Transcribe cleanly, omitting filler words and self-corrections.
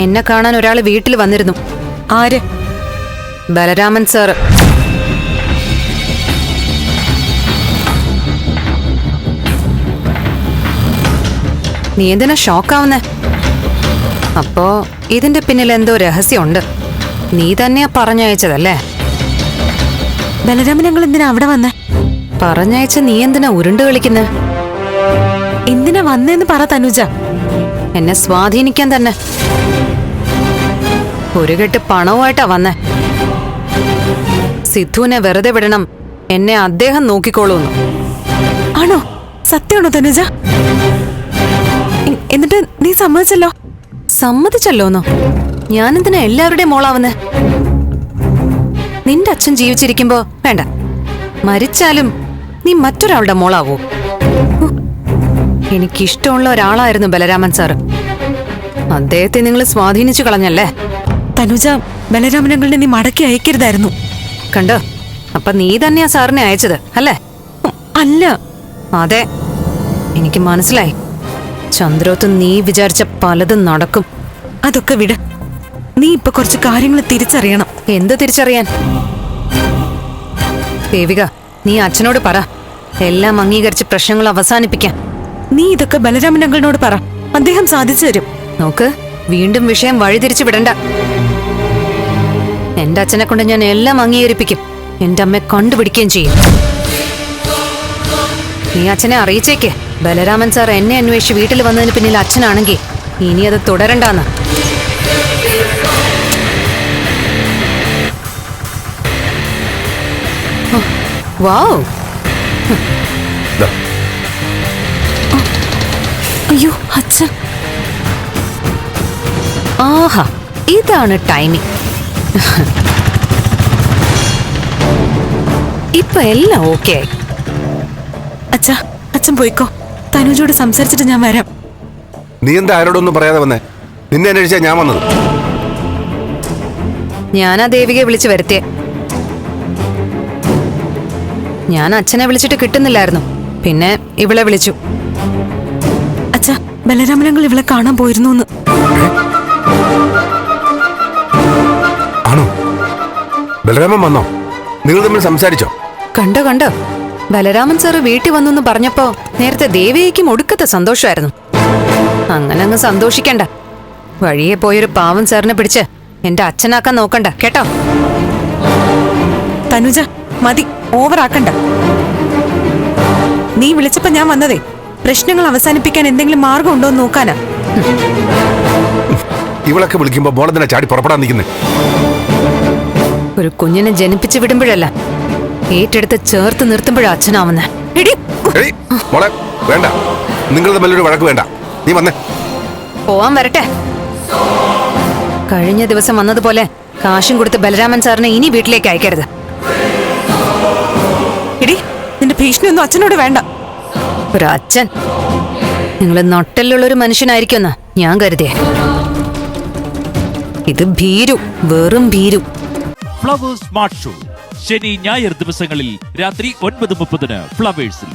എന്നെ കാണാൻ ഒരാള് വീട്ടിൽ വന്നിരുന്നു. ആര്? ബലരാമൻ സാറ്. നീ എന്തിനാ ഷോക്കാവുന്നേ? അപ്പോ ഇതിന്റെ പിന്നിൽ എന്തോ രഹസ്യമുണ്ട്. നീ തന്നെയാ പറഞ്ഞയച്ചതല്ലേ? ബലരാമൻ ഞങ്ങൾ എന്തിനാ അവിടെ വന്നേ? പറഞ്ഞയച്ച നീ എന്തിനാ ഉരുണ്ട് കളിക്കുന്നേ? എന്തിനാ വന്നേന്ന് പറ തനുജ. എന്നെ സ്വാധീനിക്കാൻ തന്നെ. ഒരു കെട്ട് പണവുമായിട്ടാ വന്നേ. സിദ്ധുവിനെ വെറുതെ വിടണം, എന്നെ അദ്ദേഹം നോക്കിക്കോളൂന്ന്. ആണോ? സത്യമാണോ തനുജ? എന്നിട്ട് നീ സമ്മതിച്ചല്ലോ? സമ്മതിച്ചല്ലോന്നോ? ഞാനെന്തിനാ എല്ലാവരുടെയും മോളാവുന്നേ? നിന്റെ അച്ഛൻ ജീവിച്ചിരിക്കുമ്പോ വേണ്ട, മരിച്ചാലും നീ മറ്റൊരാളുടെ മോളാവൂ. എനിക്കിഷ്ടമുള്ള ഒരാളായിരുന്നു ബലരാമൻ സാറ്. അദ്ദേഹത്തെ നിങ്ങൾ സ്വാധീനിച്ചു കളഞ്ഞല്ലേ? തനുജ, ബലരാമനങ്ങളുടെ നീ മടക്കി അയക്കരുതായിരുന്നു. കണ്ടോ? അപ്പൊ നീ തന്നെയാ സാറിനെ അയച്ചത് അല്ലേ? അല്ല. അതെ, എനിക്ക് മനസ്സിലായി. ചന്ദ്രോത്ത് നീ വിചാരിച്ച പലതും നടക്കും. അതൊക്കെ വിട്. നീ ഇപ്പൊ കുറച്ച് കാര്യങ്ങൾ തിരിച്ചറിയണം. എന്ത് തിരിച്ചറിയാൻ? ദേവിക, നീ അച്ഛനോട് പറ, എല്ലാം അംഗീകരിച്ച് പ്രശ്നങ്ങൾ അവസാനിപ്പിക്കാൻ. നീ ഇതൊക്കെ ബലരാമനങ്ങളോട് പറ, അദ്ദേഹം സാധിച്ചു തരും. നോക്ക്, വീണ്ടും വിഷയം വഴിതിരിച്ചു വിടണ്ട. എന്റെ അച്ഛനെ കൊണ്ട് ഞാൻ എല്ലാം അംഗീകരിപ്പിക്കും. എന്റെ അമ്മയെ കണ്ടുപിടിക്കുകയും ചെയ്യും. നീ അച്ഛനെ അറിയിച്ചേക്ക്, ബലരാമൻ സാർ എന്നെ അന്വേഷിച്ച് വീട്ടിൽ വന്നതിന് പിന്നിൽ അച്ഛനാണെങ്കിൽ ഇനി അത് തുടരണ്ടാന്ന്. വാവ്! അയ്യോ അച്ഛൻ. ആഹാ, ഇതാണ് ടൈമിംഗ്. ഇപ്പൊ എല്ലാം ഓക്കെ ആയി. അച്ഛാ, അച്ഛൻ പോയിക്കോ. തനുജോട് സംസാരിച്ചിട്ട് ഞാൻ വരാം. നീ എന്താ ആരോടൊന്നും പറയാതെ വന്നേ? നിന്നെ അന്വേഷിച്ചാ ഞാൻ വന്നത്. ഞാനാ ദേവികയെ വിളിച്ചു വരുത്തിയേ. ഞാൻ അച്ഛനെ വിളിച്ചിട്ട് കിട്ടുന്നില്ലായിരുന്നു, പിന്നെ ഇവളെ വിളിച്ചു. അച്ഛാ, ബലരാമനങ്ങൾ ഇവളെ കാണാൻ പോയിരുന്നു. ആണോ? ബലരാമൻ വന്നോ? നിങ്ങൾ തമ്മിൽ സംസാരിച്ചോ? കണ്ടോ കണ്ടോ, ബലരാമൻ സാറ് വീട്ടിൽ വന്നു പറഞ്ഞപ്പോ നേരത്തെ ദേവികയ്ക്കും ഒടുക്കത്തെ സന്തോഷമായിരുന്നു. അങ്ങനെ അങ്ങ് സന്തോഷിക്കണ്ട. വഴിയെ പോയൊരു പാവം സാറിനെ പിടിച്ച് എന്റെ അച്ഛനാക്കാൻ നോക്കണ്ട കേട്ടോ. തനുജ, മതി, ഓവറാക്കണ്ട. നീ വിളിച്ചപ്പോ ഞാൻ വന്നതേ പ്രശ്നങ്ങൾ അവസാനിപ്പിക്കാൻ എന്തെങ്കിലും മാർഗം ഉണ്ടോ എന്ന് നോക്കാനാ. ഇവളൊക്കെ വിളിക്കുമ്പോ മോളെ തന്നെ ചാടി പുറപ്പെടാൻ നിൽക്കുന്നേ. ഒരു കുഞ്ഞിനെ ജനിപ്പിച്ചു വിടുമ്പോഴല്ല, ഏറ്റെടുത്ത് ചേർത്ത് നിർത്തുമ്പോഴാ അച്ഛനാവുന്നേ. മോളെ വേണ്ട, നിങ്ങൾ തമ്മിലൊരു വഴക്ക് വേണ്ട. നീ വന്നേ. പോവാൻ വരട്ടെ. കഴിഞ്ഞ ദിവസം വന്നതുപോലെ കാശും കൊടുത്ത് ബലരാമൻ സാറിനെ ഇനി വീട്ടിലേക്ക് അയക്കരുത്. എടി, നിന്റെ ഭീഷണിയൊന്നും അച്ഛനോട് വേണ്ട. ഒരു അച്ഛൻ? നിങ്ങൾ നട്ടെല്ലുള്ളൊരു മനുഷ്യനായിരിക്കുമെന്നാ ഞാൻ കരുതിയേ. ഇത് ഭീരു, വെറും ഭീരു. ഫ്ലവേഴ്സ് സ്മാർട്ട് ഷോ ശനി ഞായർ ദിവസങ്ങളിൽ രാത്രി 9:30 ഫ്ലവേഴ്സിൽ.